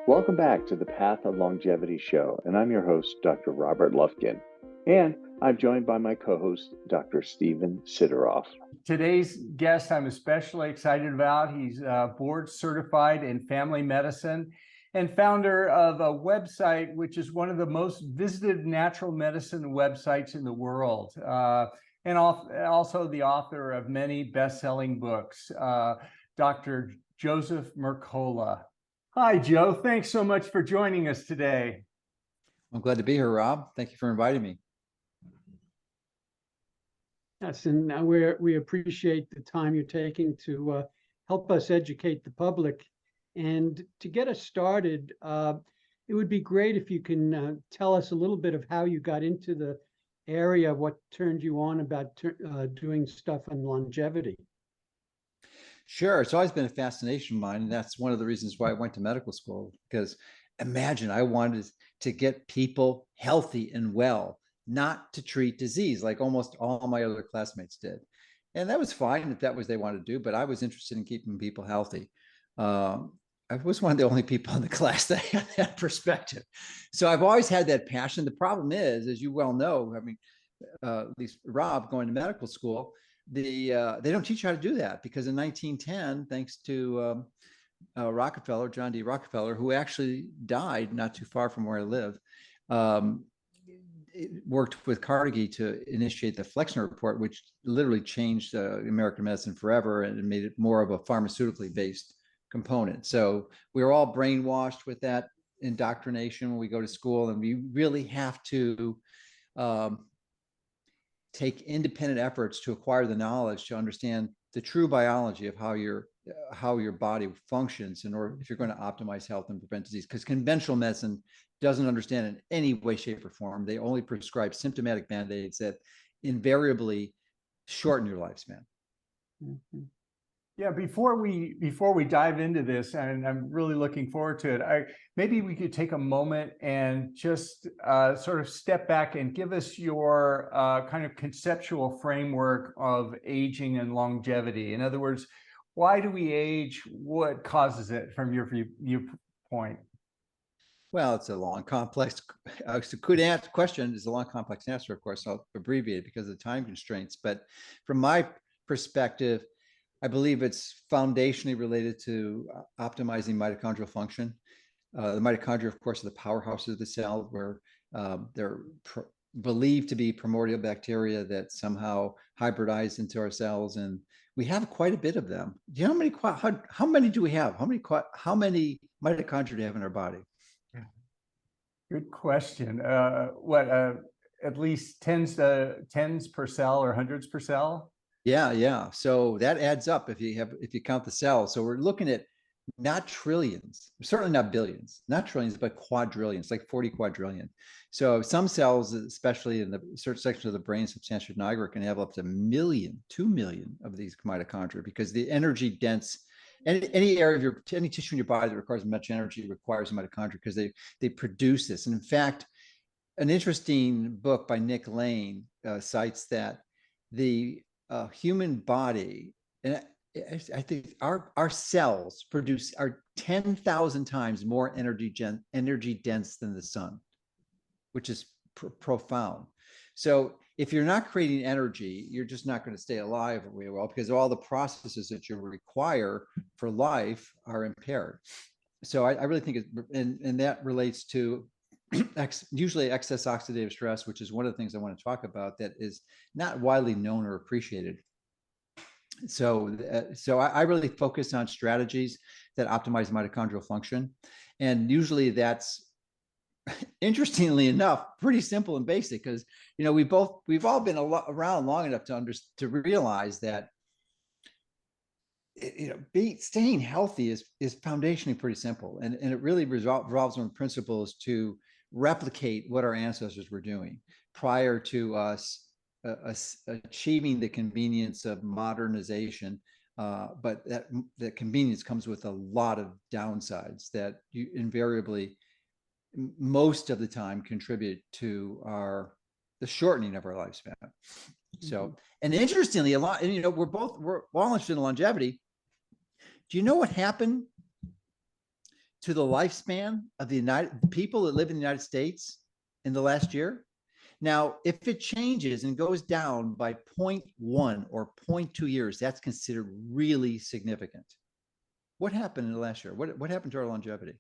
Welcome back to the Path of Longevity show, and I'm your host, Dr. Robert Lufkin. And I'm joined by my co-host, Dr. Steven Sidoroff. Today's guest I'm especially excited about. He's board certified in family medicine and founder of a website which is one of the most visited natural medicine websites in the world, and also the author of many best-selling books, Dr. Joseph Mercola. Hi, Joe. Thanks so much for joining us today. I'm glad to be here, Rob. Thank you for inviting me. Yes, and we appreciate the time you're taking to help us educate the public. And to get us started, it would be great if you can tell us a little bit of how you got into the area, what turned you on about doing stuff on longevity. Sure. It's always been a fascination of mine. And that's one of the reasons why I went to medical school, because imagine I wanted to get people healthy and well, not to treat disease like almost all my other classmates did. And that was fine if that was they wanted to do, but I was interested in keeping people healthy. I was one of the only people in the class that had that perspective. So I've always had that passion. The problem is, as you well know, I mean, at least Rob, going to medical school, they don't teach you how to do that, because in 1910, thanks to Rockefeller, John D. Rockefeller, who actually died not too far from where I live, worked with Carnegie to initiate the Flexner Report, which literally changed American medicine forever and made it more of a pharmaceutically based component. So we were all brainwashed with that indoctrination when we go to school, and we really have to take independent efforts to acquire the knowledge to understand the true biology of how your body functions in order, if you're going to optimize health and prevent disease. Because conventional medicine doesn't understand in any way, shape, or form. They only prescribe symptomatic band-aids that invariably shorten your lifespan. Mm-hmm. Yeah, before we dive into this, and I'm really looking forward to it, maybe we could take a moment and just sort of step back and give us your kind of conceptual framework of aging and longevity. In other words, why do we age? What causes it from your viewpoint? Well, it's a long, complex, it's a good question. It's a long, complex answer, of course. I'll abbreviate it because of the time constraints. But from my perspective, I believe it's foundationally related to optimizing mitochondrial function. The mitochondria, of course, are the powerhouses of the cell, where they're believed to be primordial bacteria that somehow hybridize into our cells, and we have quite a bit of them. Do you know how many do we have? How many mitochondria do we have in our body? Good question. At least tens per cell or hundreds per cell? Yeah. So that adds up if you count the cells. So we're looking at not trillions, certainly not billions, not trillions, but quadrillions, like 40 quadrillion. So some cells, especially in the certain section of the brain, substantia nigra, can have up to 2 million of these mitochondria, because the energy dense, any area of any tissue in your body that requires much energy requires mitochondria, because they produce this. And in fact, an interesting book by Nick Lane cites that the human body, and I think our cells are 10,000 times more energy dense than the sun, which is profound. So if you're not creating energy, you're just not going to stay alive very well, because all the processes that you require for life are impaired. So I really think and that relates to usually excess oxidative stress, which is one of the things I want to talk about that is not widely known or appreciated. So I really focus on strategies that optimize mitochondrial function. And usually that's, interestingly enough, pretty simple and basic, because, you know, we've all been around long enough to realize that, you know, staying healthy is foundationally pretty simple. And it really revolves on principles to replicate what our ancestors were doing prior to us achieving the convenience of modernization. But that convenience comes with a lot of downsides that you invariably, most of the time, contribute to the shortening of our lifespan. So, and interestingly, a lot, and, you know, we're all interested in longevity. Do you know what happened to the lifespan of the people that live in the United States in the last year. Now, if it changes and goes down by 0.1 or 0.2 years, that's considered really significant. What happened in the last year? What happened to our longevity?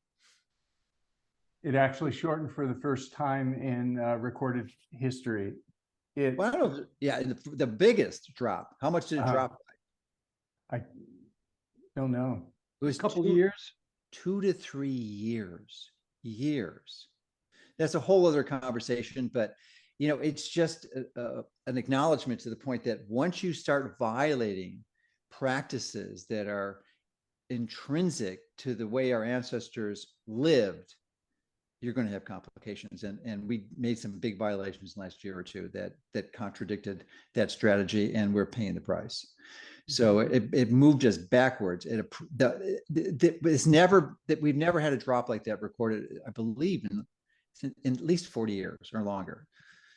It actually shortened for the first time in recorded history. Well, I don't know. Yeah, the biggest drop. How much did it drop by? I don't know. It was a couple of years. 2 to 3 years. That's a whole other conversation, but it's just an acknowledgement to the point that once you start violating practices that are intrinsic to the way our ancestors lived, you're going to have complications. And we made some big violations last year or two that contradicted that strategy, and we're paying the price. So it moved us backwards. It's never that we've never had a drop like that recorded, I believe, in at least 40 years or longer.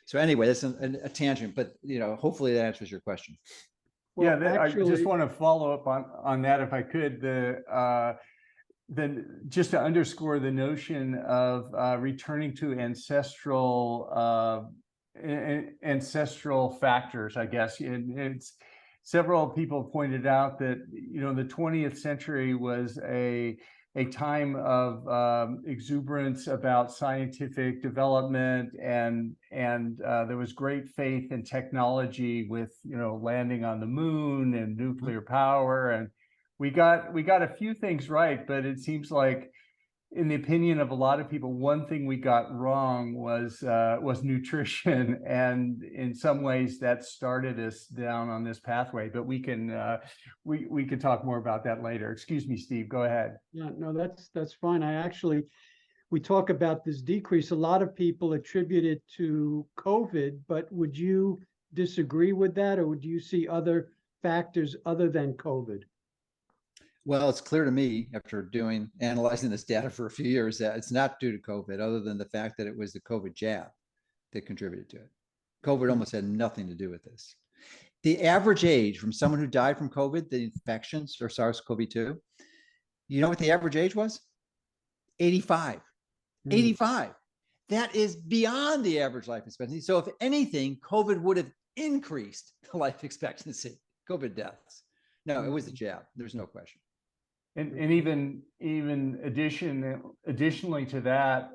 So anyway, that's a tangent, but hopefully that answers your question. Well, yeah, actually, I just want to follow up on that if I could. Then just to underscore the notion of returning to ancestral factors, I guess. It's several people pointed out that the 20th century was a time of exuberance about scientific development, and there was great faith in technology with landing on the moon and nuclear power, and we got a few things right, but it seems like, in the opinion of a lot of people, one thing we got wrong was nutrition, and in some ways that started us down on this pathway. But we can talk more about that later. Excuse me, Steve. Go ahead. Yeah, no, that's fine. We talk about this decrease. A lot of people attribute it to COVID, but would you disagree with that, or would you see other factors other than COVID? Well, it's clear to me after analyzing this data for a few years that it's not due to COVID, other than the fact that it was the COVID jab that contributed to it. COVID almost had nothing to do with this. The average age from someone who died from COVID, the infections or SARS-CoV-2, you know what the average age was? 85. 85. That is beyond the average life expectancy. So if anything, COVID would have increased the life expectancy, COVID deaths. No, it was the jab. There's no question. And even additionally to that,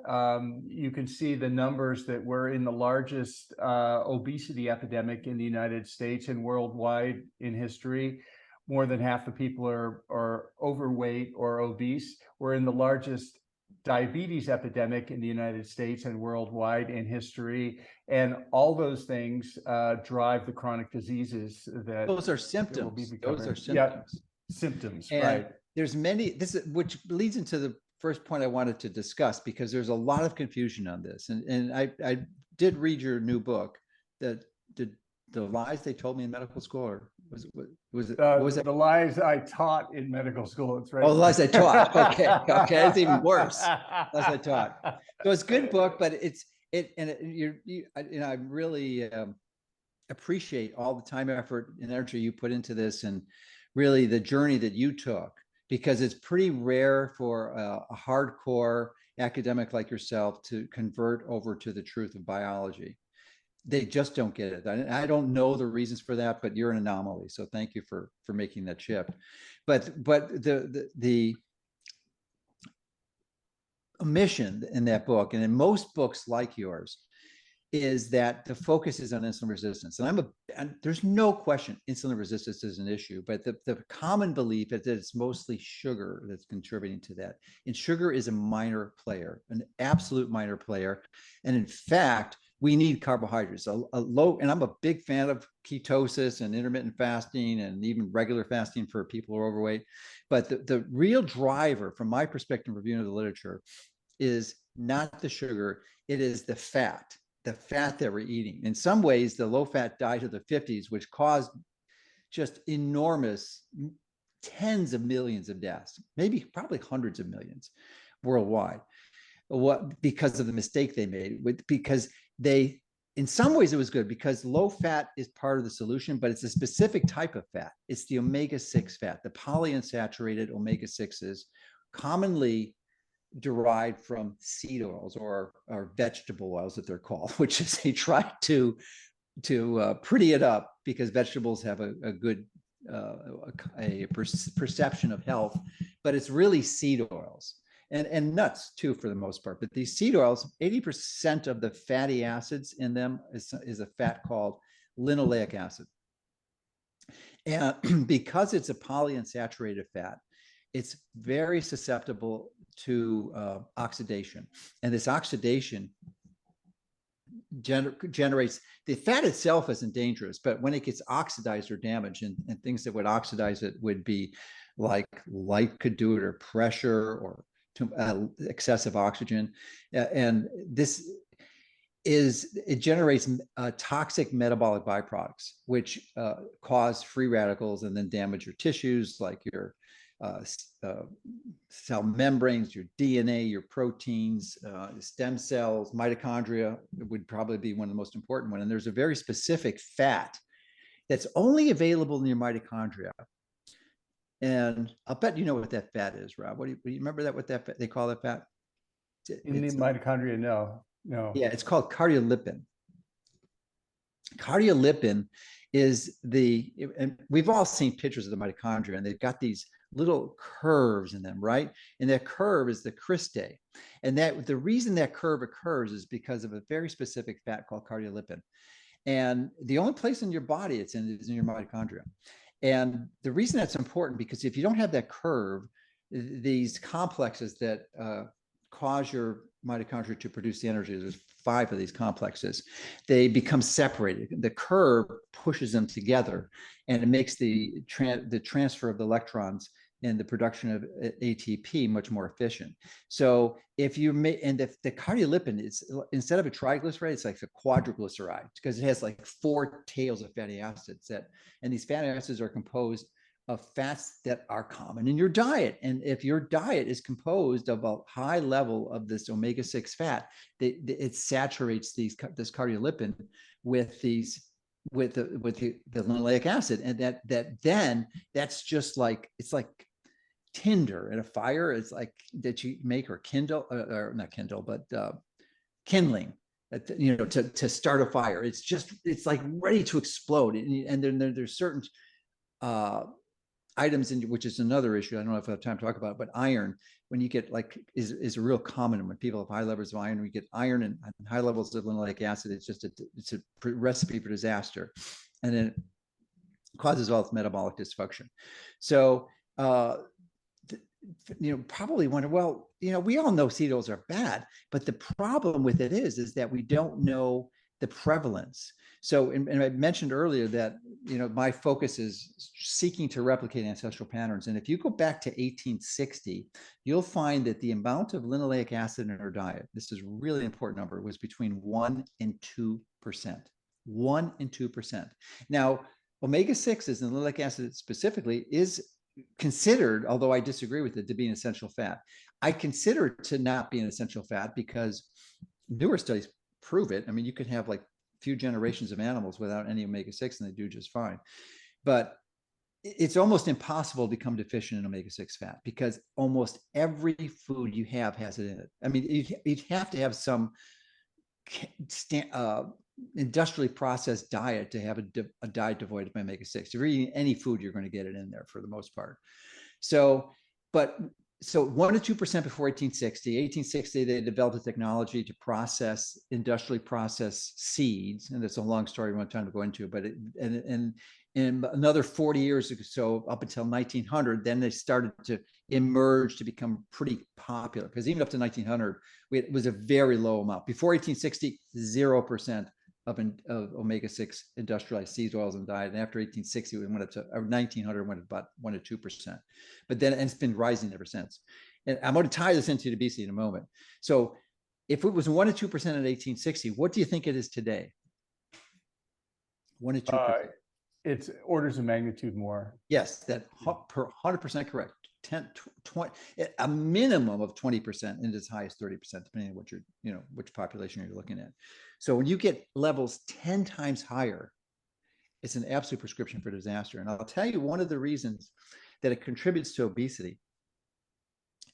you can see the numbers that we're in the largest obesity epidemic in the United States and worldwide in history. More than half the people are overweight or obese. We're in the largest diabetes epidemic in the United States and worldwide in history. And all those things drive the chronic diseases that those are symptoms. Those are symptoms. Yeah, symptoms, and right. There's which leads into the first point I wanted to discuss, because there's a lot of confusion on this. And I did read your new book, that the lies they told me in medical school, or was it the lies I taught in medical school? It's right. Oh, the lies I taught. Okay, that's even worse. Lies I taught. So it's a good book, but I really appreciate all the time, effort, and energy you put into this, and really the journey that you took, because it's pretty rare for a hardcore academic like yourself to convert over to the truth of biology. They just don't get it. I don't know the reasons for that, but you're an anomaly. So thank you for making that shift. But the mission in that book, and in most books like yours, is that the focus is on insulin resistance. And there's no question insulin resistance is an issue, but the common belief is that it's mostly sugar that's contributing to that. And sugar is a minor player, an absolute minor player. And in fact, we need carbohydrates, a low, and I'm a big fan of ketosis and intermittent fasting and even regular fasting for people who are overweight. But the real driver, from my perspective, reviewing the literature, is not the sugar, it is the fat that we're eating. In some ways, the low-fat diet of the 50s, which caused just enormous tens of millions of deaths, probably hundreds of millions worldwide, because of the mistake they made, because in some ways it was good, because low fat is part of the solution, but it's a specific type of fat. It's the omega-6 fat, the polyunsaturated omega-6s, commonly derived from seed oils or vegetable oils that they're called, which is they try to pretty it up because vegetables have a good perception of health, but it's really seed oils and nuts too for the most part. But these seed oils, 80% of the fatty acids in them is a fat called linoleic acid. And because it's a polyunsaturated fat, it's very susceptible to oxidation. And this oxidation generates, the fat itself isn't dangerous, but when it gets oxidized or damaged, and things that would oxidize it would be like light could do it, or pressure, or excessive oxygen. And this it generates toxic metabolic byproducts, which cause free radicals and then damage your tissues, like your cell membranes, your DNA, your proteins, stem cells, mitochondria would probably be one of the most important one. And there's a very specific fat that's only available in your mitochondria. And I'll bet you know what that fat is, Rob. What do you remember that? What that fat, they call that fat? In the mitochondria? No. Yeah, it's called cardiolipin. Cardiolipin is and we've all seen pictures of the mitochondria, and they've got these little curves in them, right? And that curve is the cristae. And that the reason that curve occurs is because of a very specific fat called cardiolipin. And the only place in your body it's in is in your mitochondria. And the reason that's important, because if you don't have that curve, these complexes that cause your mitochondria to produce the energy, there's 5 of these complexes, they become separated. The curve pushes them together, and it makes the transfer of the electrons and the production of ATP much more efficient. So if you make, and the cardiolipin is, instead of a triglyceride, it's like a quadriglyceride, because it has like 4 tails of fatty acids and these fatty acids are composed of fats that are common in your diet. And if your diet is composed of a high level of this omega-6 fat, it saturates this cardiolipin with the linoleic acid. And that's just like, it's like tinder in a fire. It's like that you make, or kindle, or not kindle, but kindling, to start a fire. It's like ready to explode. And then there's certain items in, which is another issue. I don't know if I have time to talk about it, but iron, when you get is a real common, when people have high levels of iron, we get iron and high levels of linoleic acid. It's a recipe for disaster, and then it causes all this metabolic dysfunction. So probably wonder, well, we all know seed oils are bad, but the problem with it is that we don't know the prevalence. So, and I mentioned earlier that, my focus is seeking to replicate ancestral patterns. And if you go back to 1860, you'll find that the amount of linoleic acid in our diet, this is a really important number, was between 1% and 2%. 1% and 2%. Now, omega-6s and linoleic acid specifically is considered, although I disagree with it, to be an essential fat. I consider it to not be an essential fat because newer studies prove it. I mean, you could have like few generations of animals without any omega-6 and they do just fine. But it's almost impossible to become deficient in omega-6 fat because almost every food you have has it in it. I mean, you'd have to have some industrially processed diet to have a diet devoid of omega-6. If you're eating any food, you're going to get it in there for the most part. So 1% to 2% before 1860. 1860, they developed a technology to industrially process seeds, and it's a long story. We don't have time to go into, but in another 40 years or so, up until 1900, then they started to emerge to become pretty popular. Because even up to 1900, it was a very low amount. Before 1860, 0% of omega-6 industrialized seed oils in diet. And after 1860, we went up to 1900, went about 1% to 2%. But then it's been rising ever since. And I'm going to tie this into obesity in a moment. So if it was 1% to 2% in 1860, what do you think it is today? 1% to 2%. It's orders of magnitude more. Yes, that 100% correct. 10, 20, a minimum of 20%, and as high as 30%, depending on what which population you're looking at. So when you get levels 10 times higher, it's an absolute prescription for disaster. And I'll tell you one of the reasons that it contributes to obesity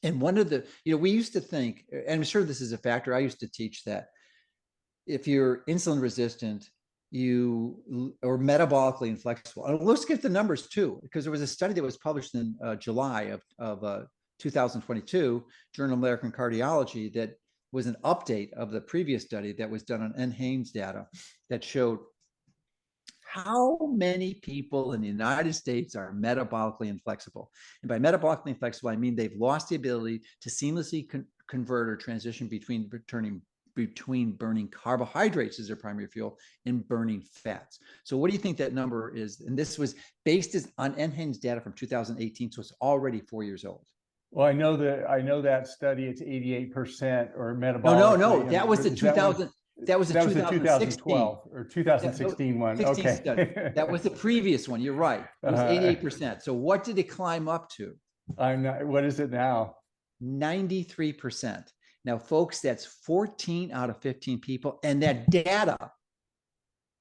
And one of the, we used to think, and I'm sure this is a factor, I used to teach that if you're insulin resistant, or metabolically inflexible. And let's get the numbers too, because there was a study that was published in July of 2022, Journal of American Cardiology, that was an update of the previous study that was done on NHANES data that showed how many people in the United States are metabolically inflexible. And by metabolically inflexible, I mean they've lost the ability to seamlessly convert or transition between burning carbohydrates as their primary fuel and burning fats. So what do you think that number is? And this was based on NHANES data from 2018, so it's already 4 years old. Well, I know that study, it's 88% or metabolic. No, that was the 2000. That was the 2012 or 2016 one. Okay. Study. That was the previous one. You're right. It was 88%. So what did it climb up to? What is it now? 93%. Now, folks, that's 14 out of 15 people. And that data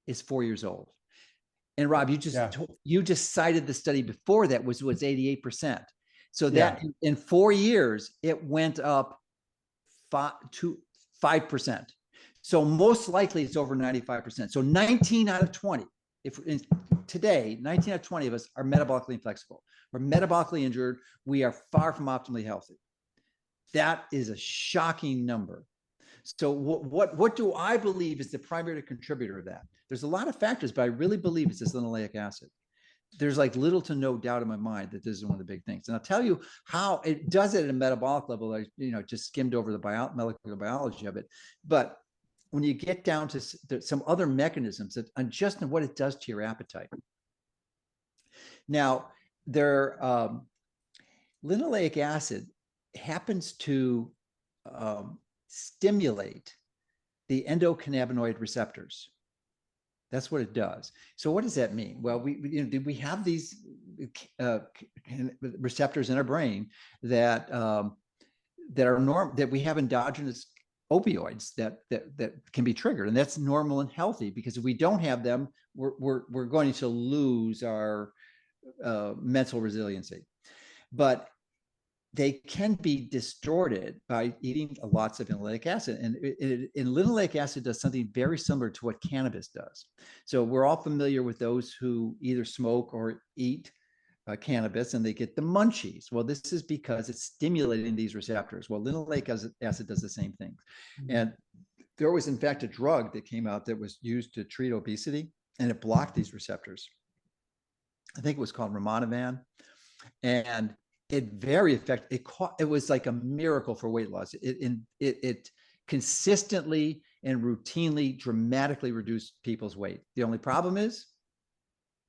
is 4 years old. And Rob, you just cited the study before that was 88%. So that in 4 years, it went up 5%. So most likely it's over 95%. So 19 out of 20, today, 19 out of 20 of us are metabolically inflexible. We're metabolically injured. We are far from optimally healthy. That is a shocking number. So what do I believe is the primary contributor of that? There's a lot of factors, but I really believe it's this linoleic acid. There's like little to no doubt in my mind that this is one of the big things. And I'll tell you how it does it at a metabolic level. I just skimmed over the molecular biology of it. But when you get down to some other mechanisms that just what it does to your appetite. Now, linoleic acid happens to stimulate the endocannabinoid receptors. That's what it does. So what does that mean? Well, we have these receptors in our brain that that we have endogenous opioids that can be triggered, and that's normal and healthy, because if we don't have them, we're going to lose our mental resiliency. But they can be distorted by eating lots of linoleic acid. And linoleic acid does something very similar to what cannabis does. So we're all familiar with those who either smoke or eat cannabis, and they get the munchies. Well, this is because it's stimulating these receptors. Well, linoleic acid does the same thing. And there was, in fact, a drug that came out that was used to treat obesity, and it blocked these receptors. I think it was called Rimonabant. And it very effective. It was like a miracle for weight loss. It consistently and routinely dramatically reduced people's weight. The only problem is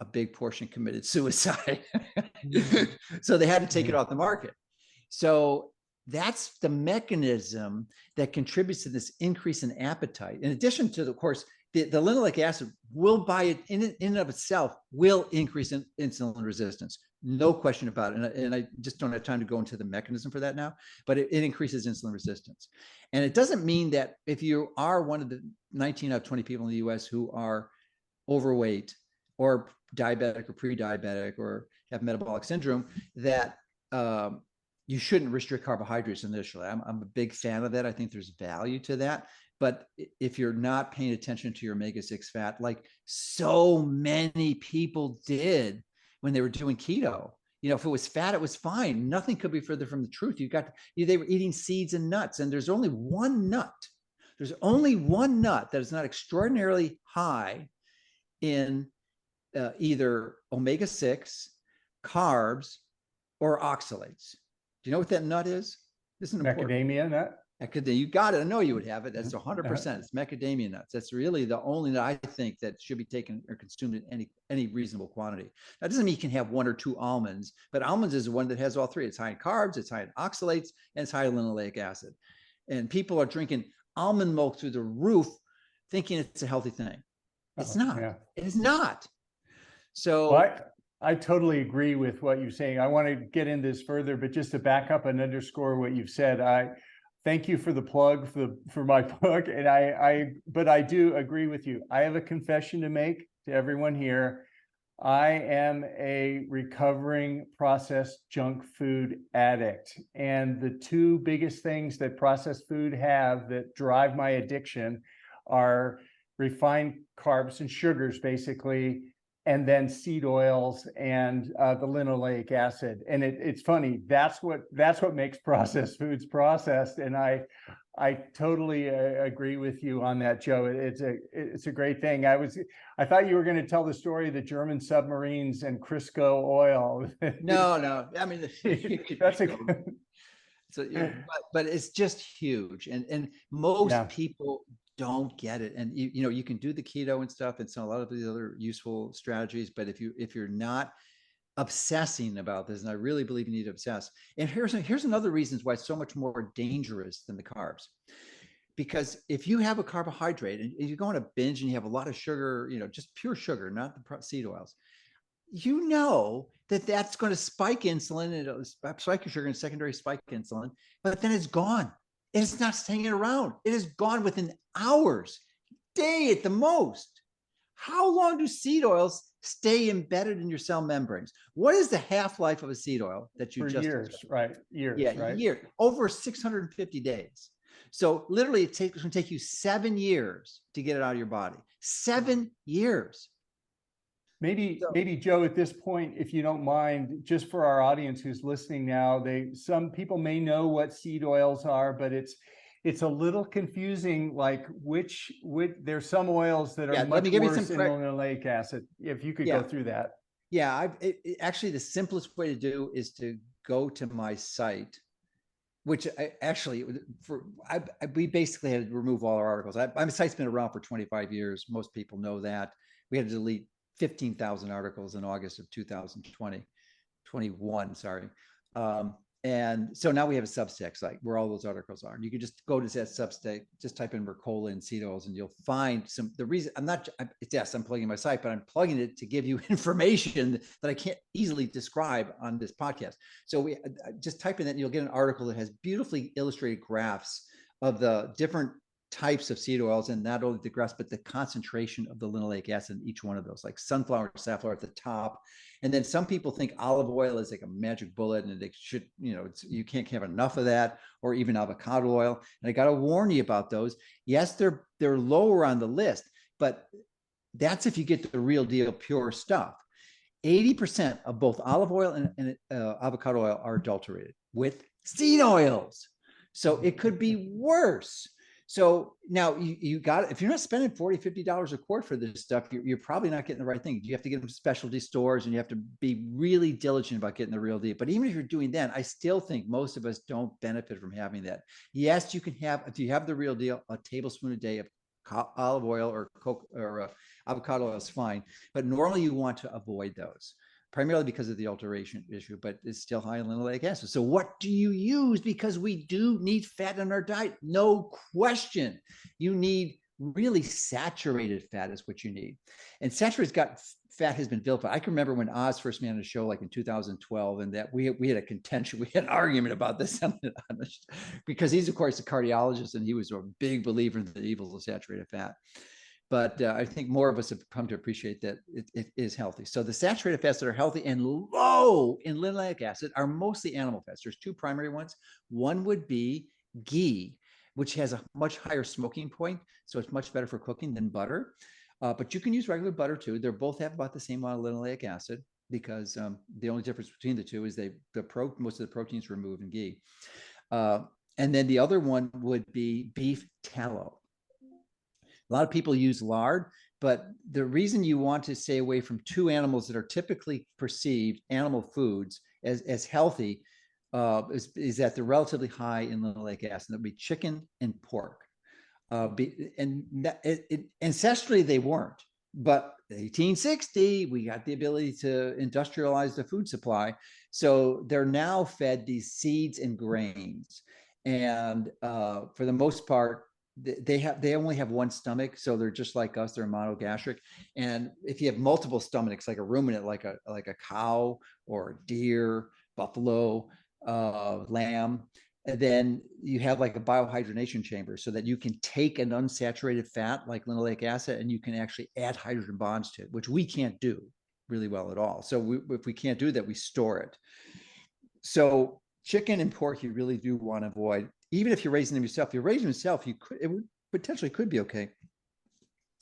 a big portion committed suicide. So they had to take it off the market. So that's the mechanism that contributes to this increase in appetite. In addition to, of course, the linoleic acid will, by it in and of itself, will increase in insulin resistance. No question about it. And I just don't have time to go into the mechanism for that now, but it increases insulin resistance. And it doesn't mean that if you are one of the 19 out of 20 people in the US who are overweight or diabetic or pre-diabetic or have metabolic syndrome, that you shouldn't restrict carbohydrates initially. I'm a big fan of that. I think there's value to that. But if you're not paying attention to your omega-6 fat, like so many people did when they were doing keto, if it was fat, it was fine. Nothing could be further from the truth. They were eating seeds and nuts, and there's only one nut. There's only one nut that is not extraordinarily high in either omega-6, carbs, or oxalates. Do you know what that nut is? This is important. Macadamia nut? You got it. I know you would have it. That's 100%. It's macadamia nuts. That's really the only nut I think that should be taken or consumed in any reasonable quantity. That doesn't mean you can have one or two almonds, but almonds is the one that has all three. It's high in carbs, it's high in oxalates, and it's high in linoleic acid. And people are drinking almond milk through the roof thinking it's a healthy thing. It's not. Yeah. It is not. So I totally agree with what you're saying. I want to get into this further, but just to back up and underscore what you've said, thank you for the plug for my book. And but I do agree with you. I have a confession to make to everyone here. I am a recovering processed junk food addict. And the two biggest things that processed food have that drive my addiction are refined carbs and sugars, basically, and then seed oils and the linoleic acid. And it's funny, that's what makes processed foods processed. And I totally agree with you on that, Joe. It's a great thing. I thought you were going to tell the story of the German submarines and Crisco oil. No. I mean, That's so, but it's just huge, and most people don't get it. And you can do the keto and stuff, and so a lot of the other useful strategies. But if you're not obsessing about this, and I really believe you need to obsess. And here's another reason why it's so much more dangerous than the carbs. Because if you have a carbohydrate and you go on a binge and you have a lot of sugar, just pure sugar, not the seed oils, that's going to spike insulin, and it'll spike your sugar and secondary spike insulin, but then it's gone. It's not hanging around. It is gone within hours, day at the most. How long do seed oils stay embedded in your cell membranes? What is the half-life of a seed oil that you just years, right? Years, yeah, right? Year, over 650 days. So literally it's going to take you 7 years to get it out of your body. 7 years. Maybe Joe, at this point, if you don't mind, just for our audience who's listening now, some people may know what seed oils are, but it's a little confusing. Like which there's some oils that are much worse than linoleic acid. If you could go through that. Yeah, actually the simplest way to do is to go to my site, which we basically had to remove all our articles. My site's been around for 25 years. Most people know that. We had to delete 15,000 articles in August of 2021, sorry. And so now we have a Substack site where all those articles are. And you can just go to that Substack, just type in Mercola and seed oils, and you'll find the reason I'm plugging my site, but I'm plugging it to give you information that I can't easily describe on this podcast. So we just type in that and you'll get an article that has beautifully illustrated graphs of the different types of seed oils, and not only the graphs, but the concentration of the linoleic acid in each one of those, like sunflower, safflower at the top. And then some people think olive oil is like a magic bullet, and it should, you can't have enough of that, or even avocado oil. And I got to warn you about those. Yes, they're lower on the list, but that's if you get the real deal, pure stuff. 80% of both olive oil and avocado oil are adulterated with seed oils. So it could be worse. So now you got, if you're not spending $40, $50 a quart for this stuff, you're probably not getting the right thing. You have to get them to specialty stores, and you have to be really diligent about getting the real deal. But even if you're doing that, I still think most of us don't benefit from having that. Yes, you can have, if you have the real deal, a tablespoon a day of olive oil or avocado oil is fine. But normally you want to avoid those, primarily because of the alteration issue, but it's still high in linoleic acid. So what do you use? Because we do need fat in our diet, no question. You need really saturated fat is what you need. And saturated fat has been vilified. I can remember when Oz first made on a show, like in 2012, and that we had a contention, we had an argument about this because he's, of course, a cardiologist, and he was a big believer in the evils of saturated fat. But I think more of us have come to appreciate that it is healthy. So the saturated fats that are healthy and low in linoleic acid are mostly animal fats. There's two primary ones. One would be ghee, which has a much higher smoking point, so it's much better for cooking than butter. But you can use regular butter too. They both have about the same amount of linoleic acid, because the only difference between the two is most of the proteins removed in ghee. And then the other one would be beef tallow. A lot of people use lard, but the reason you want to stay away from two animals that are typically perceived animal foods as healthy is that they're relatively high in linoleic acid. That would be chicken and pork. Ancestrally, they weren't. But 1860, we got the ability to industrialize the food supply. So they're now fed these seeds and grains. And for the most part, they only have one stomach, so they're just like us. They're monogastric. And if you have multiple stomachs, like a ruminant, like a cow or a deer, buffalo, lamb, and then you have like a biohydrogenation chamber, so that you can take an unsaturated fat like linoleic acid and you can actually add hydrogen bonds to it, which we can't do. really well at all. So if we can't do that, we store it. So chicken and pork, you really do want to avoid. Even if you're raising them yourself, it would potentially could be okay.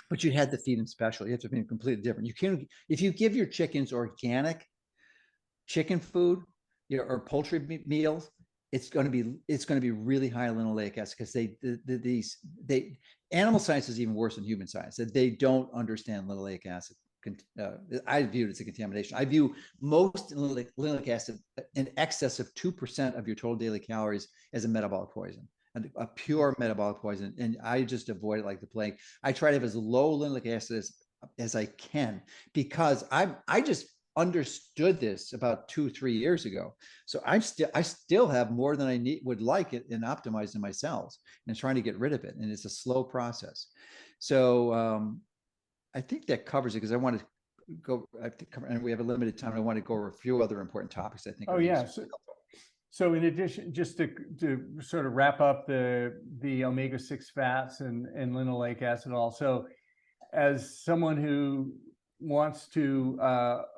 But you had to feed them special. You have to feed them completely different. You can, if you give your chickens organic chicken food, or poultry meals, it's going to be really high linoleic acid, because animal science is even worse than human science. That they don't understand linoleic acid. I view it as a contamination. I view most linoleic acid in excess of 2% of your total daily calories as a metabolic poison, a pure metabolic poison. And I just avoid it like the plague. I try to have as low linoleic acid as I can, because I just understood this about 2-3 years ago. So I still have more than I would like it in optimizing my cells and trying to get rid of it. And it's a slow process. So I think that covers it, because I want to go, and we have a limited time. I want to go over a few other important topics, I think. Oh, yeah. So in addition, just to sort of wrap up the omega-6 fats and linoleic acid also, as someone who wants to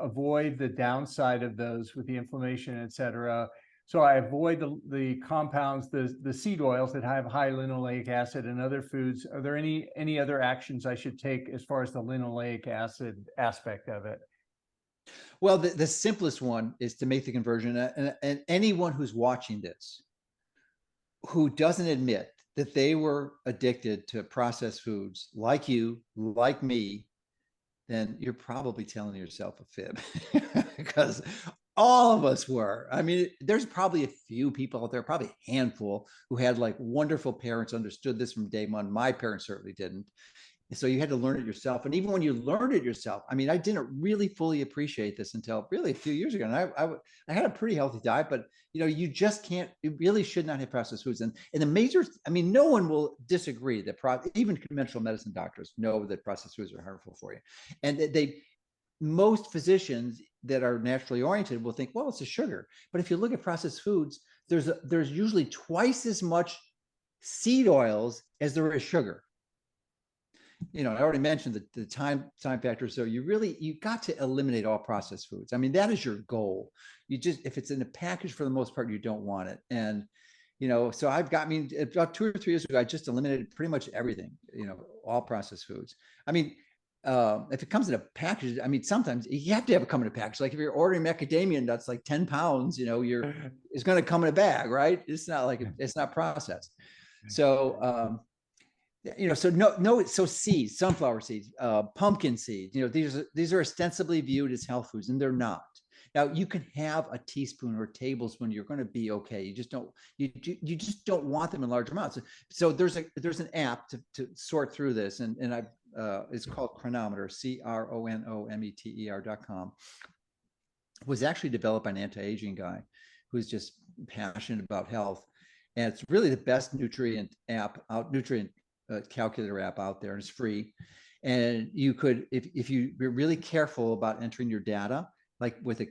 avoid the downside of those with the inflammation, et cetera, so I avoid the compounds, the seed oils that have high linoleic acid and other foods. Are there any other actions I should take as far as the linoleic acid aspect of it? Well, the simplest one is to make the conversion. And anyone who's watching this who doesn't admit that they were addicted to processed foods, like you, like me, then you're probably telling yourself a fib, because all of us were. I mean, there's probably a few people out there, probably a handful, who had like wonderful parents, understood this from day one. My parents certainly didn't. So you had to learn it yourself. And even when you learned it yourself, I mean, I didn't really fully appreciate this until really a few years ago. And I had a pretty healthy diet, but you just can't, you really should not have processed foods. And the major, I mean, no one will disagree that even conventional medicine doctors know that processed foods are harmful for you. And most physicians that are naturally oriented will think, well, it's a sugar. But if you look at processed foods, there's usually twice as much seed oils as there is sugar. I already mentioned the time factor. So you got to eliminate all processed foods. I mean, that is your goal. If it's in a package, for the most part, you don't want it. And, so about 2 or 3 years ago, I just eliminated pretty much everything, all processed foods. I mean, if it comes in a package, I mean, sometimes you have to have it come in a package. Like if you're ordering macadamia nuts, like 10 pounds, it's going to come in a bag, right? It's not like it's not processed. So, so seeds, sunflower seeds, pumpkin seeds, these are ostensibly viewed as health foods, and they're not. Now, you can have a teaspoon or a tablespoon, you're going to be okay. You just don't want them in large amounts. So there's an app to sort through this, and it's called Cronometer, CRONOMETER.com. Was actually developed by an anti-aging guy who's just passionate about health, and it's really the best nutrient calculator app out there, and it's free. And you could, if you're really careful about entering your data, like with a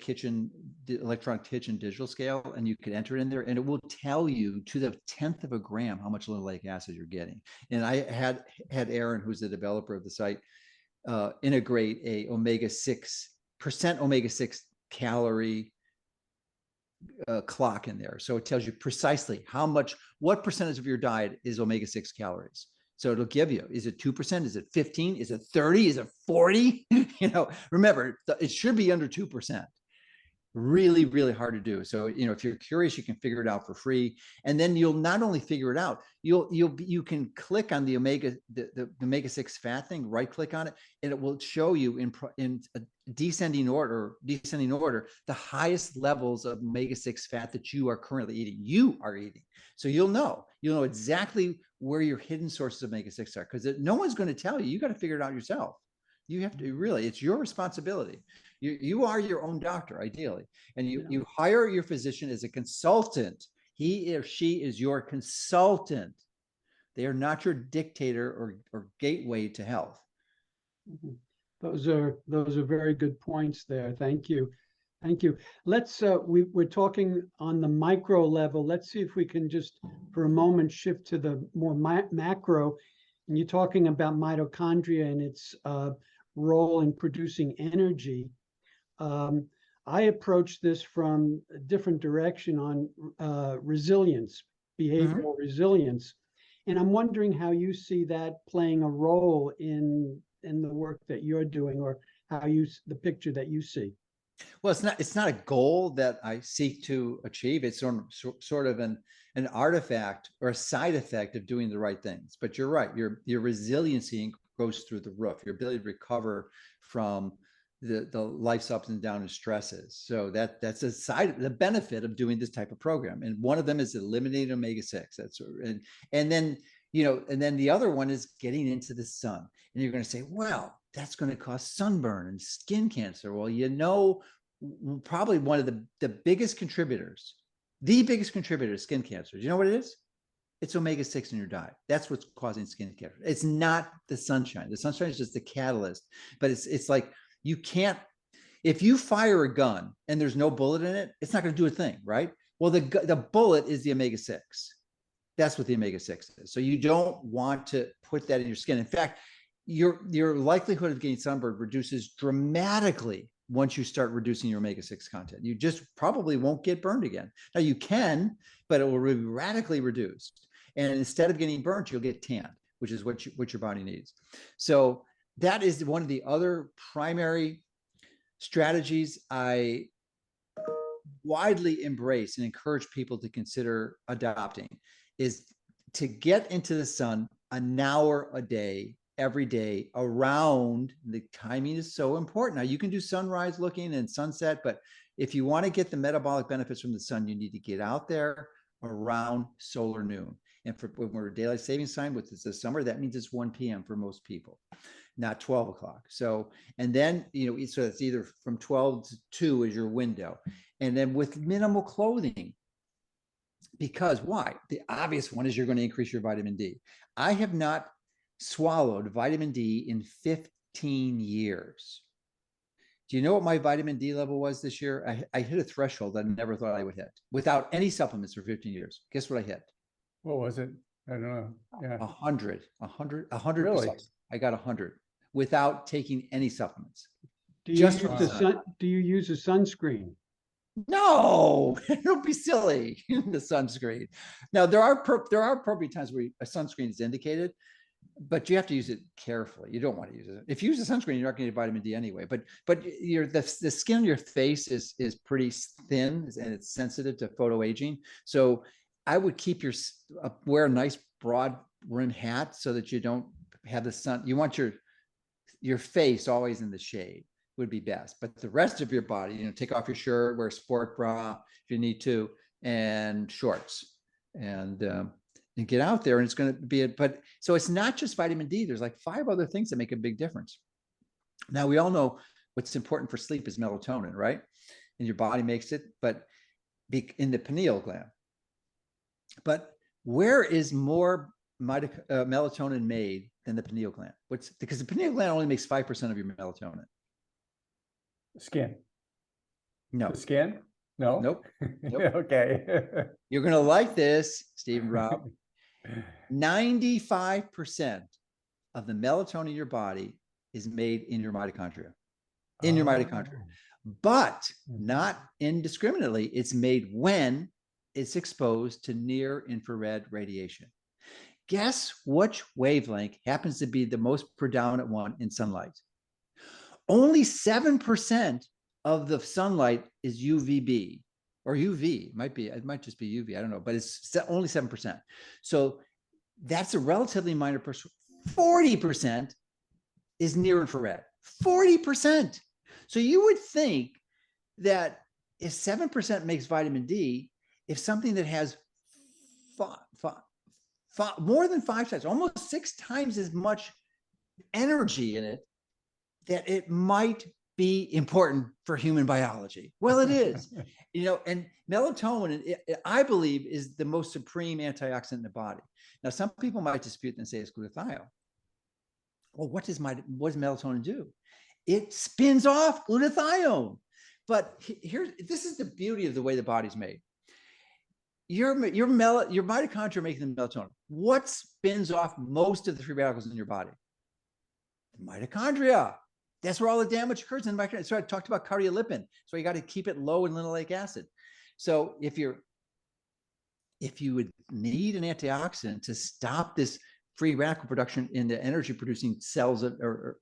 electronic kitchen digital scale, and you could enter it in there, and it will tell you to the 10th of a gram how much linoleic acid you're getting. And I had Aaron, who's the developer of the site, integrate a omega-6 calorie clock in there. So it tells you precisely what percentage of your diet is omega-6 calories. So it'll give you, is it 2%? Is it 15? Is it 30? Is it 40? Remember, it should be under 2%. Really, really hard to do. So, if you're curious, you can figure it out for free. And then you'll not only figure it out, you can click on the omega-6 fat thing, right click on it, and it will show you in a descending order, the highest levels of omega-6 fat that you are currently eating. So you'll know exactly where your hidden sources of omega-6 are, because no one's going to tell you. You got to figure it out yourself. You have to it's your responsibility. You are your own doctor, ideally. And you hire your physician as a consultant. He or she is your consultant. They are not your dictator or gateway to health. Those are very good points there. Thank you. Let's we're talking on the micro level. Let's see if we can just for a moment shift to the more macro. And you're talking about mitochondria and its role in producing energy. I approach this from a different direction on resilience, behavioral resilience. And I'm wondering how you see that playing a role in the work that you're doing, or how the picture that you see. Well, it's not a goal that I seek to achieve. It's sort of an artifact or a side effect of doing the right things. But you're right. Your resiliency goes through the roof. Your ability to recover from the life's ups and downs and stresses. So that's the benefit of doing this type of program. And one of them is eliminating omega-6. And then the other one is getting into the sun. And you're going to say, well, that's going to cause sunburn and skin cancer. Well, probably one of the biggest contributors, to skin cancer. Do you know what it is? It's omega-6 in your diet. That's what's causing skin cancer. It's not the sunshine. The sunshine is just the catalyst. But it's like, you can't, if you fire a gun and there's no bullet in it, it's not going to do a thing, right? Well, the bullet is the omega-6. That's what the omega-6 is. So you don't want to put that in your skin. In fact, your likelihood of getting sunburned reduces dramatically once you start reducing your omega-6 content. You just probably won't get burned again. Now you can, but it will be radically reduced. And instead of getting burnt, you'll get tanned, which is what your body needs. So that is one of the other primary strategies I widely embrace and encourage people to consider adopting, is to get into the sun an hour a day, every day around. The timing is so important. Now you can do sunrise looking and sunset, but if you want to get the metabolic benefits from the sun, you need to get out there around solar noon. And when we're daylight savings time, which is the summer, that means it's 1 p.m. for most people, not 12 o'clock. So, and then, so it's either from 12 to 2 is your window. And then with minimal clothing, because why? The obvious one is you're going to increase your vitamin D. I have not swallowed vitamin D in 15 years. Do you know what my vitamin D level was this year? I hit a threshold I never thought I would hit without any supplements for 15 years. Guess what I hit? What was it? I don't know. Yeah. 100. Really? I got 100 without taking any supplements. Do you use a sunscreen? No, don't be silly. The sunscreen. Now there are appropriate times where a sunscreen is indicated, but you have to use it carefully. You don't want to use it. If you use a sunscreen, you're not going to get vitamin D anyway. But the skin on your face is pretty thin and it's sensitive to photoaging. So I would wear a nice broad rim hat so that you don't have the sun. You want your face always in the shade would be best. But the rest of your body, take off your shirt, wear a sport bra if you need to, and shorts, and get out there. And it's going to be but so it's not just vitamin D. There's like 5 other things that make a big difference. Now we all know what's important for sleep is melatonin, right? And your body makes it, but in the pineal gland. But where is more melatonin made than the pineal gland? Because the pineal gland only makes 5% of your melatonin. Skin. No. The skin? No. Nope. Okay. You're going to like this, Steve and Rob. 95% of the melatonin in your body is made in your mitochondria. But not indiscriminately. It's made when it's exposed to near infrared radiation. Guess which wavelength happens to be the most predominant one in sunlight? Only 7% of the sunlight is UVB or UV. It might just be UV. I don't know, but it's only 7%. So that's a relatively minor percent. 40% is near infrared. 40%. So you would think that if 7% makes vitamin D, if something that has more than 5 times, almost 6 times as much energy in it, that it might be important for human biology. Well, it is, and melatonin, I believe, is the most supreme antioxidant in the body. Now, some people might dispute and say it's glutathione. Well, what does melatonin do? It spins off glutathione. But this is the beauty of the way the body's made. Your mitochondria are making the melatonin. What spins off most of the free radicals in your body? The mitochondria. That's where all the damage occurs in the mitochondria. So I talked about cardiolipin. So you got to keep it low in linoleic acid. So if you would need an antioxidant to stop this free radical production in the energy producing cells or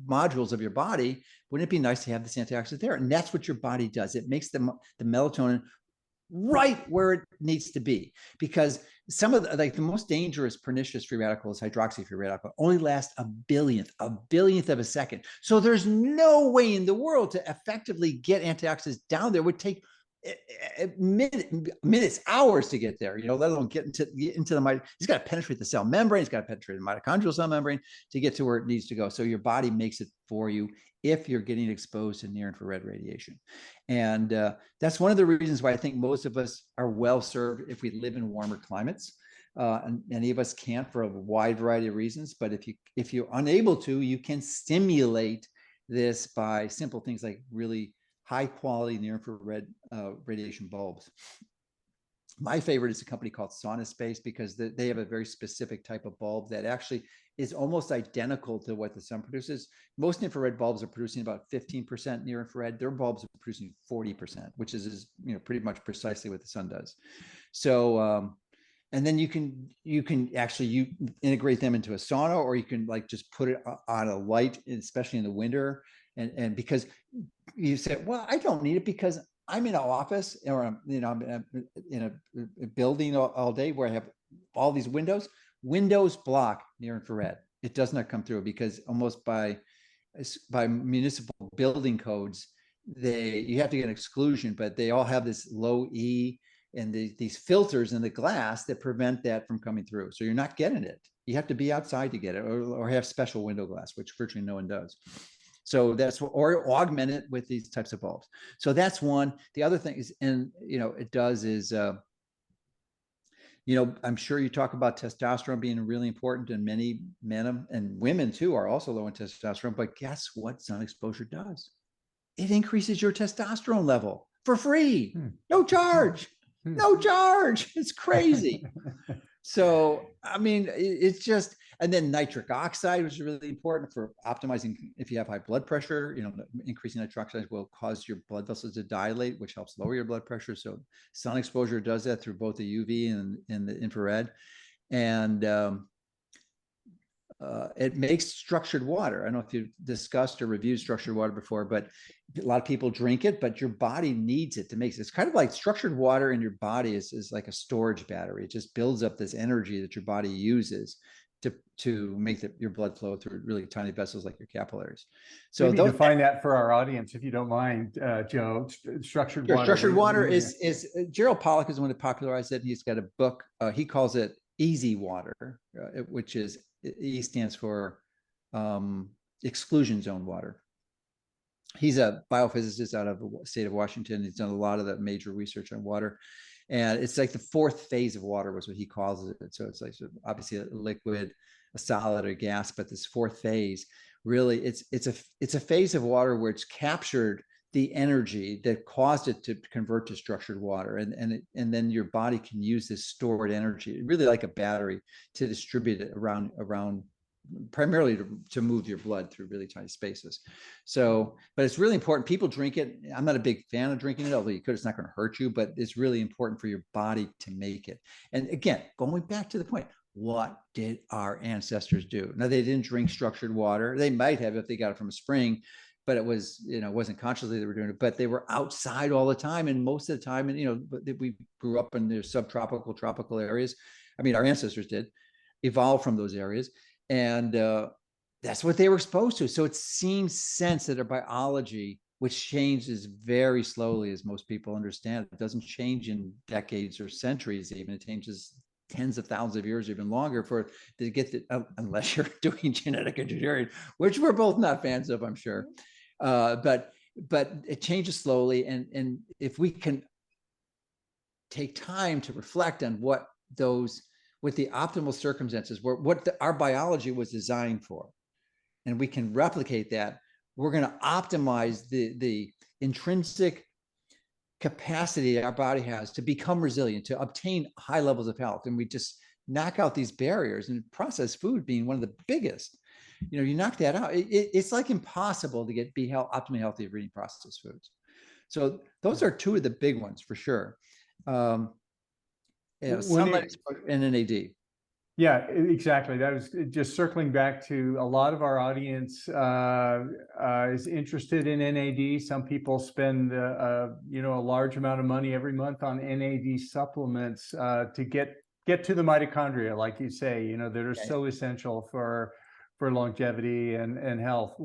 modules of your body, wouldn't it be nice to have this antioxidant there? And that's what your body does. It makes the melatonin right where it needs to be, because some of the most dangerous pernicious free radical is hydroxy free radical, only lasts a billionth of a second. So there's no way in the world to effectively get antioxidants down there. It would take minutes, hours to get there, let alone get into the he's got to penetrate the cell membrane, he's got to penetrate the mitochondrial cell membrane to get to where it needs to go. So your body makes it for you if you're getting exposed to near infrared radiation. And that's one of the reasons why I think most of us are well served if we live in warmer climates. And many of us can't for a wide variety of reasons, but if you're unable to, you can stimulate this by simple things like really high quality near infrared radiation bulbs. My favorite is a company called Sauna Space, because they have a very specific type of bulb that actually is almost identical to what the sun produces. Most infrared bulbs are producing about 15% near infrared. Their bulbs are producing 40%, which is pretty much precisely what the sun does. So and then you can actually integrate them into a sauna, or you can just put it on a light, especially in the winter. And because you said, well, I don't need it because I'm in an office, or I'm in a building all day where I have all these windows. Windows block near infrared. It does not come through, because almost by municipal building codes, you have to get an exclusion, but they all have this low E and these filters in the glass that prevent that from coming through. So you're not getting it. You have to be outside to get it, or have special window glass, which virtually no one does. So or augment it with these types of bulbs. So that's one. The other thing is, it does is, I'm sure you talk about testosterone being really important, and many men and women too are also low in testosterone. But guess what sun exposure does? It increases your testosterone level for free. No charge. No charge. It's crazy. So, I mean, it's just, and then nitric oxide, which is really important for optimizing if you have high blood pressure. Increasing nitric oxide will cause your blood vessels to dilate, which helps lower your blood pressure. So sun exposure does that through both the UV and the infrared. And it makes structured water. I don't know if you've discussed or reviewed structured water before, but a lot of people drink it, but your body needs it to make it. It's kind of like structured water in your body is like a storage battery. It just builds up this energy that your body uses to make your blood flow through really tiny vessels like your capillaries. So maybe define that for our audience, if you don't mind, Joe. Structured water. Structured water is Gerald Pollack is the one that popularized it. He's got a book. He calls it easy water, which is E stands for exclusion zone water. He's a biophysicist out of the state of Washington. He's done a lot of the major research on water. And it's like the fourth phase of water was what he calls it. So it's like obviously a liquid, a solid, or a gas, but this fourth phase, really it's a phase of water where it's captured the energy that caused it to convert to structured water. And then your body can use this stored energy, really like a battery, to distribute it around primarily to move your blood through really tiny spaces. So, but it's really important. People drink it. I'm not a big fan of drinking it, although you could, it's not going to hurt you, but it's really important for your body to make it. And again, going back to the point, what did our ancestors do? Now, they didn't drink structured water. They might have if they got it from a spring, but it was, it wasn't consciously they were doing it, but they were outside all the time. And most of the time, and, we grew up in the subtropical, tropical areas. I mean, our ancestors did evolve from those areas. And that's what they were exposed to. So it seems sense that our biology, which changes very slowly, as most people understand, it doesn't change in decades or centuries even. It changes tens of thousands of years, even longer, to get unless you're doing genetic engineering, which we're both not fans of, I'm sure. But it changes slowly. And if we can take time to reflect on what the optimal circumstances were, our biology was designed for, and we can replicate that, we're going to optimize the intrinsic capacity our body has to become resilient, to obtain high levels of health. And we just knock out these barriers, and processed food being one of the biggest. you knock that out. It's like impossible to optimally healthy of eating processed foods. So those are two of the big ones for sure. Sunlight exposure and NAD. Yeah, exactly. That was just circling back to a lot of our audience is interested in NAD. Some people spend a large amount of money every month on NAD supplements to get to the mitochondria, like you say, that are so essential for longevity and health.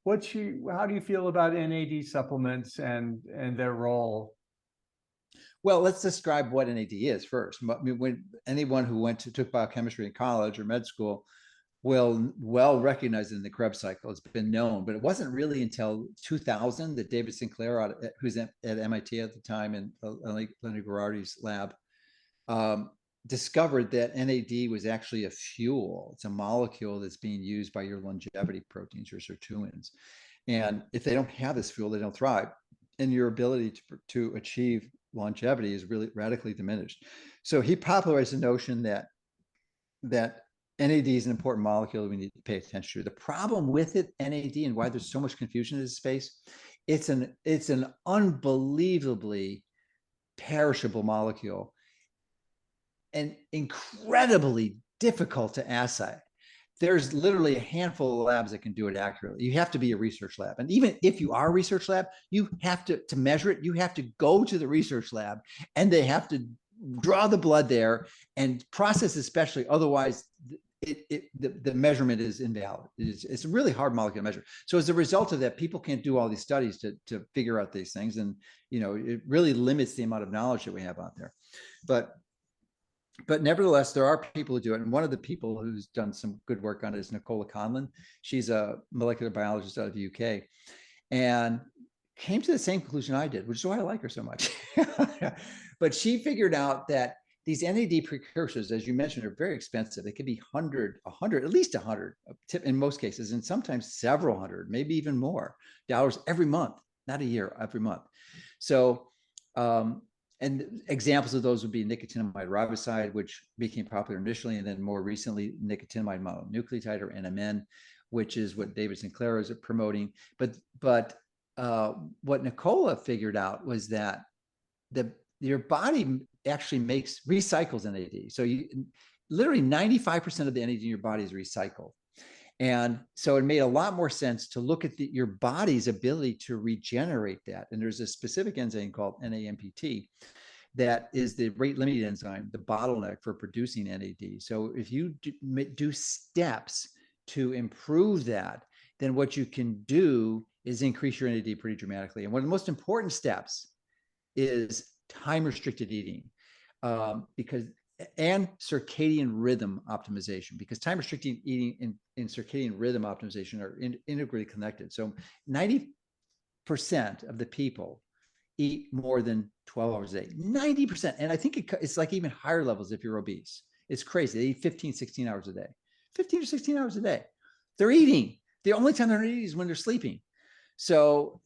How do you feel about NAD supplements and their role? Well, let's describe what NAD is first. When anyone who took biochemistry in college or med school will well recognize it in the Krebs cycle. It's been known, but it wasn't really until 2000 that David Sinclair, who's at MIT at the time in Lenny Garardi's lab, discovered that NAD was actually a fuel. It's a molecule that's being used by your longevity proteins, your sirtuins. And if they don't have this fuel, they don't thrive. And your ability to achieve longevity is really radically diminished. So he popularized the notion that NAD is an important molecule that we need to pay attention to. The problem with it, NAD, and why there's so much confusion in this space, it's an unbelievably perishable molecule and incredibly difficult to assay. There's literally a handful of labs that can do it accurately. You have to be a research lab. And even if you are a research lab, you have to measure it, you have to go to the research lab and they have to draw the blood there and process especially. Otherwise, the measurement is invalid. It's a really hard molecule to measure. So as a result of that, people can't do all these studies to figure out these things. And, it really limits the amount of knowledge that we have out there. But nevertheless, there are people who do it. And one of the people who's done some good work on it is Nicola Conlon. She's a molecular biologist out of the UK and came to the same conclusion I did, which is why I like her so much. But she figured out that these NAD precursors, as you mentioned, are very expensive. They could be at least 100 in most cases, and sometimes several hundred, maybe even more dollars every month, not a year, every month. So, and examples of those would be nicotinamide riboside, which became popular initially, and then more recently, nicotinamide mononucleotide, or NMN, which is what David Sinclair is promoting. But what Nicola figured out was that your body actually recycles NAD. So literally 95% of the NAD in your body is recycled. And so it made a lot more sense to look at your body's ability to regenerate that. And there's a specific enzyme called NAMPT that is the rate limiting enzyme, the bottleneck for producing NAD. So if you do steps to improve that, then what you can do is increase your NAD pretty dramatically. And one of the most important steps is time-restricted eating, and circadian rhythm optimization, because time-restricted eating and circadian rhythm optimization are integrally connected. So 90% of the people eat more than 12 hours a day, 90%. And I think it's like even higher levels if you're obese. It's crazy. They eat 15, 16 hours a day, 15 to 16 hours a day. They're eating. The only time they're eating is when they're sleeping. So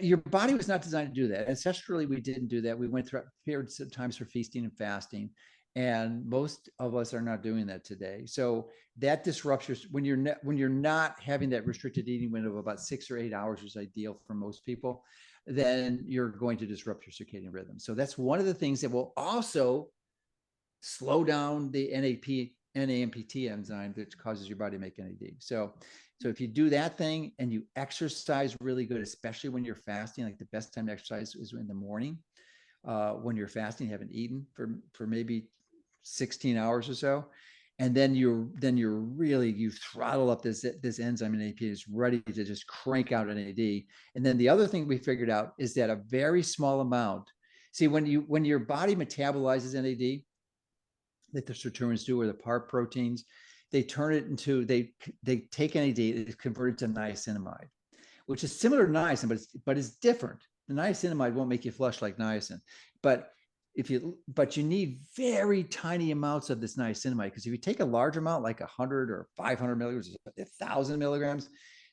your body was not designed to do that. Ancestrally, we didn't do that. We went through periods of times for feasting and fasting. And most of us are not doing that today. So that disrupts when you're not having that restricted eating window of about 6 or 8 hours, which is ideal for most people, then you're going to disrupt your circadian rhythm. So that's one of the things that will also slow down the NAMPT enzyme that causes your body to make NAD. So if you do that thing and you exercise really good, especially when you're fasting, like the best time to exercise is in the morning. When you're fasting, you haven't eaten for maybe 16 hours or so, and then you throttle up this enzyme in NAD is ready to just crank out NAD. And then the other thing we figured out is that a very small amount. See, when your body metabolizes NAD, like the sirtuins do, or the PARP proteins, they turn it into they take NAD, it's converted to niacinamide, which is similar to niacin, but it's different. The niacinamide won't make you flush like niacin, but you need very tiny amounts of this niacinamide, because if you take a large amount, like 100 or 500 milligrams, 1,000 milligrams,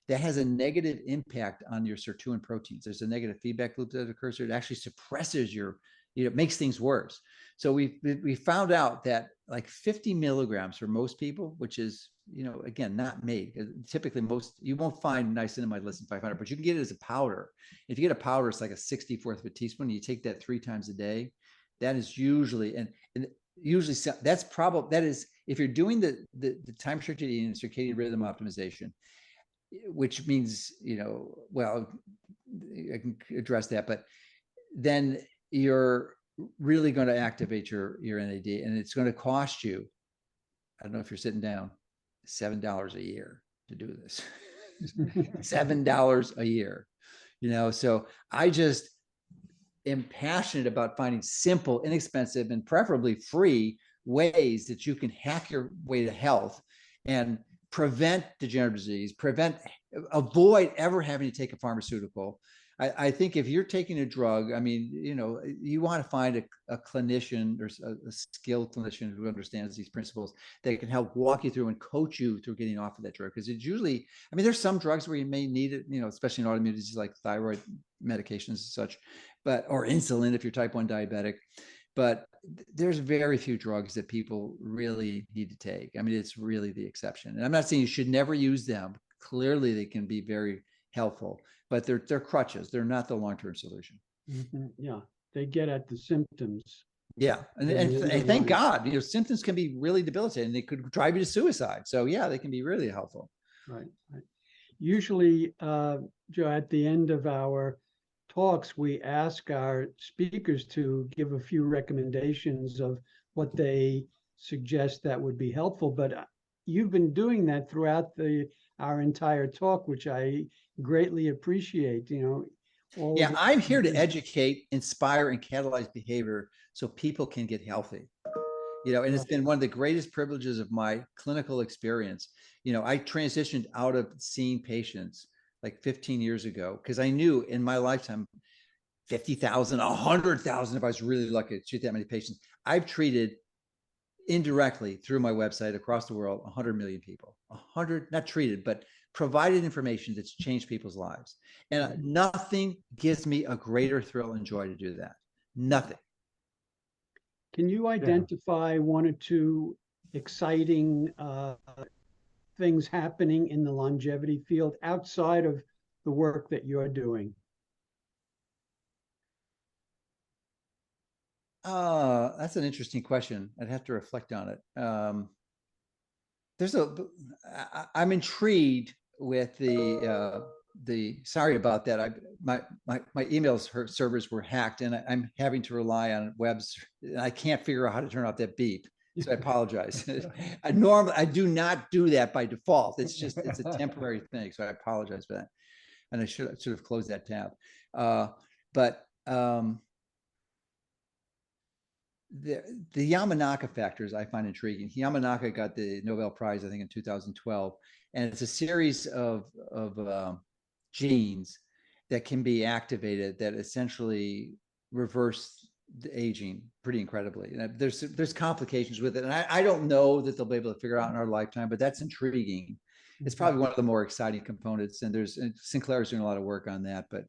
that has a negative impact on your sirtuin proteins. There's a negative feedback loop that occurs there. It actually suppresses it makes things worse. So we found out that like 50 milligrams for most people, which is again, not made. Typically, you won't find niacinamide less than 500, but you can get it as a powder. If you get a powder, it's like a 64th of a teaspoon. You take that 3 times a day. That is usually, and usually that is, if you're doing the time restricted eating and circadian rhythm optimization, which means, well, I can address that, but then you're really going to activate your NAD, and it's going to cost you, I don't know if you're sitting down, $7 a year to do this. $7 a year, so I just am passionate about finding simple, inexpensive, and preferably free ways that you can hack your way to health and prevent degenerative disease, avoid ever having to take a pharmaceutical. I think if you're taking a drug, you want to find a clinician or a skilled clinician who understands these principles that can help walk you through and coach you through getting off of that drug. Because it's usually, there's some drugs where you may need it, especially in autoimmune disease like thyroid medications and such, or insulin if you're type 1 diabetic. But there's very few drugs that people really need to take. It's really the exception. And I'm not saying you should never use them. Clearly, they can be very helpful, but they're crutches. They're not the long-term solution. Mm-hmm. Yeah, they get at the symptoms. Yeah, and thank God, symptoms can be really debilitating. They could drive you to suicide. So yeah, they can be really helpful. Right. Usually, Joe, at the end of our talks, we ask our speakers to give a few recommendations of what they suggest that would be helpful. But you've been doing that throughout our entire talk, which I greatly appreciate. I'm here to educate, inspire, and catalyze behavior so people can get healthy. And it's been one of the greatest privileges of my clinical experience. I transitioned out of seeing patients like 15 years ago because I knew in my lifetime, 50,000, 100,000, if I was really lucky to treat that many patients. I've treated indirectly through my website across the world 100 million people. 100, not treated, but provided information that's changed people's lives. And nothing gives me a greater thrill and joy to do that. Nothing. Can you identify one or two exciting things happening in the longevity field outside of the work that you're doing? That's an interesting question. I'd have to reflect on it. I'm intrigued with sorry about that. My email servers were hacked, and I'm having to rely on webs. And I can't figure out how to turn off that beep. So I apologize. I do not do that by default. It's a temporary thing. So I apologize for that. And I should have closed that tab. The Yamanaka factors I find intriguing. Yamanaka got the Nobel Prize, I think, in 2012, and it's a series of genes that can be activated that essentially reverse the aging pretty incredibly. And there's complications with it, and I don't know that they'll be able to figure out in our lifetime, but that's intriguing. It's probably one of the more exciting components, and Sinclair's doing a lot of work on that, but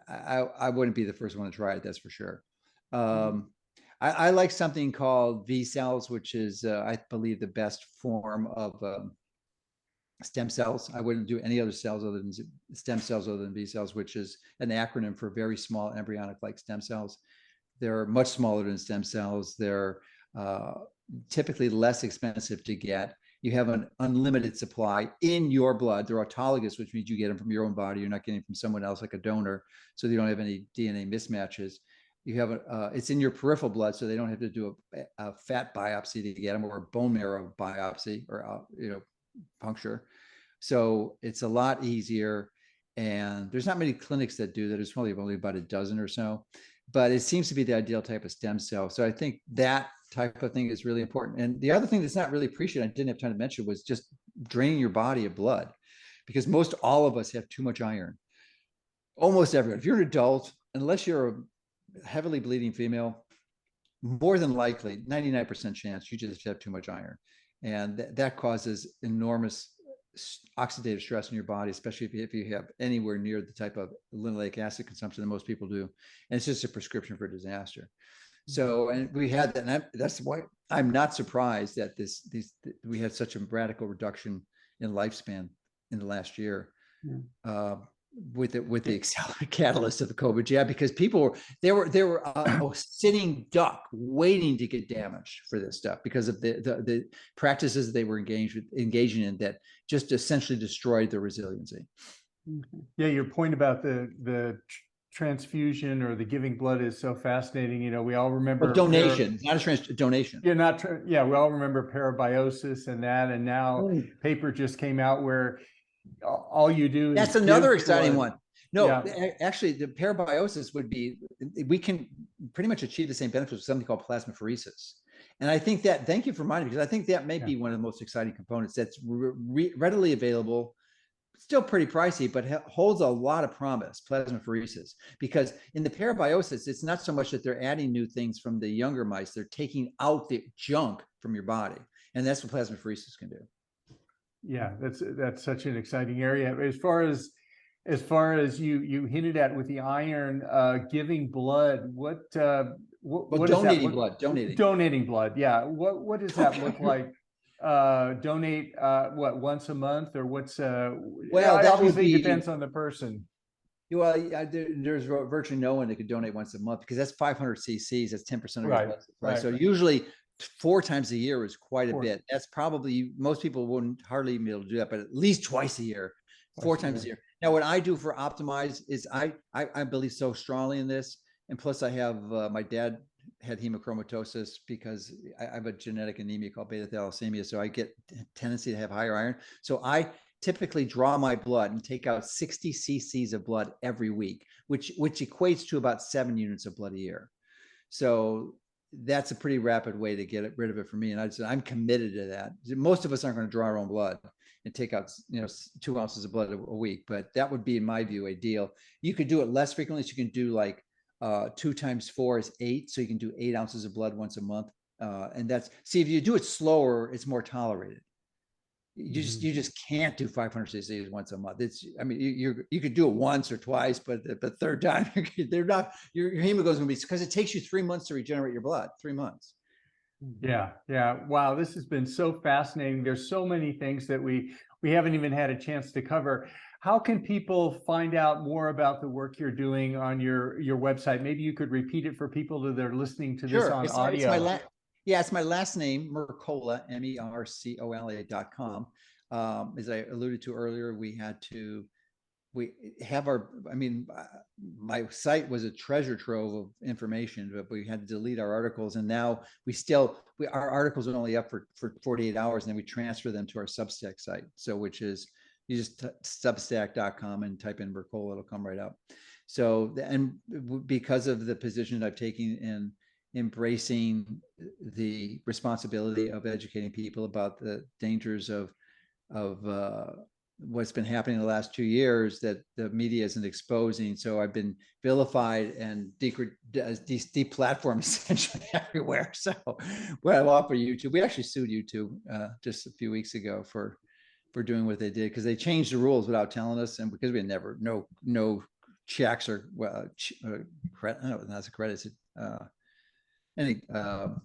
I wouldn't be the first one to try it, that's for sure. I like something called V cells, which is, I believe, the best form of stem cells. I wouldn't do any other cells other than stem cells other than V cells, which is an acronym for very small embryonic-like stem cells. They're much smaller than stem cells. They're typically less expensive to get. You have an unlimited supply in your blood. They're autologous, which means you get them from your own body. You're not getting from someone else like a donor, so you don't have any DNA mismatches. You have it's in your peripheral blood, so they don't have to do a fat biopsy to get them, or a bone marrow biopsy, or puncture. So it's a lot easier, and there's not many clinics that do that. There's probably only about a dozen or so, but it seems to be the ideal type of stem cell. So I think that type of thing is really important. And the other thing that's not really appreciated, I didn't have time to mention, was just draining your body of blood, because all of us have too much iron. Almost everyone. If you're an adult, unless you're a heavily bleeding female, more than likely 99% chance you just have too much iron, and that causes enormous oxidative stress in your body, especially if you have anywhere near the type of linoleic acid consumption that most people do, and it's just a prescription for disaster. So, and we had that, and that's why I'm not surprised that we had such a radical reduction in lifespan in the last year. With the catalyst of the COVID jab, because people were a sitting duck waiting to get damaged for this stuff because of the practices they were engaging in that just essentially destroyed their resiliency. Yeah, your point about the transfusion or the giving blood is so fascinating. You know, we all remember donation, not a donation. Yeah, we all remember parabiosis and that, and now paper just came out where all you do that's is another exciting one. No, yeah. Actually, the parabiosis would be, we can pretty much achieve the same benefits with something called plasmapheresis. And I think that, thank you for reminding me, because I think that may be one of the most exciting components that's readily available, still pretty pricey, but holds a lot of promise, plasmapheresis. Because in the parabiosis, it's not so much that they're adding new things from the younger mice, they're taking out the junk from your body. And that's what plasmapheresis can do. Yeah, that's such an exciting area. As far as you hinted at with the iron, giving blood, what donating blood, donating blood. Yeah. What does that look like? Donate what, once a month, or what's well, that obviously depends on the person. Well, there's virtually no one that could donate once a month, because that's 500 cc's. That's 10% of your blood supply. So usually 4 times a year is quite a bit. That's probably, most people wouldn't hardly be able to do that, but at least twice a year, 4 times a year. Now, what I do for Optimize is I believe so strongly in this. And plus I have, my dad had hemochromatosis because I have a genetic anemia called beta thalassemia. So I get a tendency to have higher iron. So I typically draw my blood and take out 60 cc's of blood every week, which equates to about 7 units of blood a year. So that's a pretty rapid way to get rid of it for me. And I'm committed to that. Most of us aren't going to draw our own blood and take out, 2 ounces of blood a week, but that would be, in my view, ideal. You could do it less frequently. So you can do like 2 times 4 is 8. So you can do 8 ounces of blood once a month. And see, if you do it slower, it's more tolerated. You just can't do 500 cc's once a month. You could do it once or twice, but the third time your hemoglobin will be, because it takes you 3 months to regenerate your blood. 3 months. Yeah. Wow, this has been so fascinating. There's so many things that we haven't even had a chance to cover. How can people find out more about the work you're doing on your website? Maybe you could repeat it for people that are listening to this on audio. It's my last name, Mercola, MERCOLA.com. As I alluded to earlier, my site was a treasure trove of information, but we had to delete our articles. And now our articles are only up for 48 hours, and then we transfer them to our Substack site. So, which is, you just substack.com and type in Mercola, it'll come right up. So, and because of the position I've taken in embracing the responsibility of educating people about the dangers of what's been happening in the last 2 years that the media isn't exposing. So I've been vilified and deplatformed essentially everywhere. So well, off of YouTube, we actually sued YouTube just a few weeks ago for doing what they did, because they changed the rules without telling us, and because we had no checks or credit, no, that's a credit. Any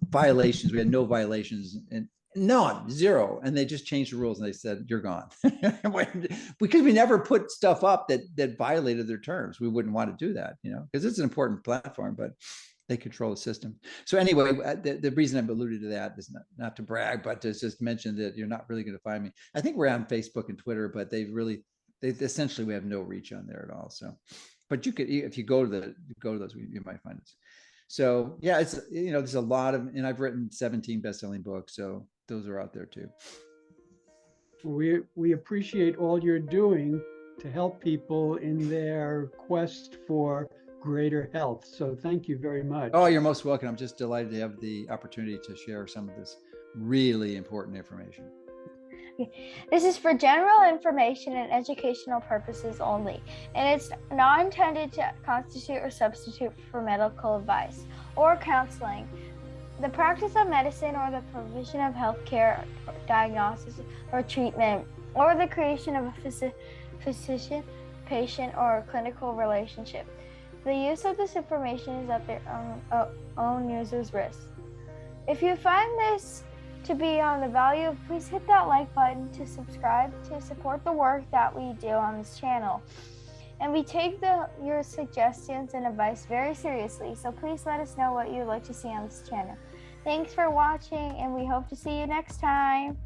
violations. We had no violations, and none, zero. And they just changed the rules, and they said, you're gone. Because we never put stuff up that violated their terms. We wouldn't want to do that, because it's an important platform, but they control the system. So anyway, the reason I've alluded to that is not to brag, but to just mention that you're not really going to find me. I think we're on Facebook and Twitter, but they essentially, we have no reach on there at all. So, but you could, if you go to those, you might find us. So yeah, it's, there's a lot of, and I've written 17 best-selling books, so those are out there too. We appreciate all you're doing to help people in their quest for greater health. So thank you very much. Oh, you're most welcome. I'm just delighted to have the opportunity to share some of this really important information. This is for general information and educational purposes only, and it's not intended to constitute or substitute for medical advice or counseling, the practice of medicine, or the provision of healthcare, diagnosis, or treatment, or the creation of a physician, patient, or clinical relationship. The use of this information is at their own user's risk. If you find this to be on the value, please hit that like button to subscribe to support the work that we do on this channel. And we take your suggestions and advice very seriously, so please let us know what you'd like to see on this channel. Thanks for watching, and we hope to see you next time.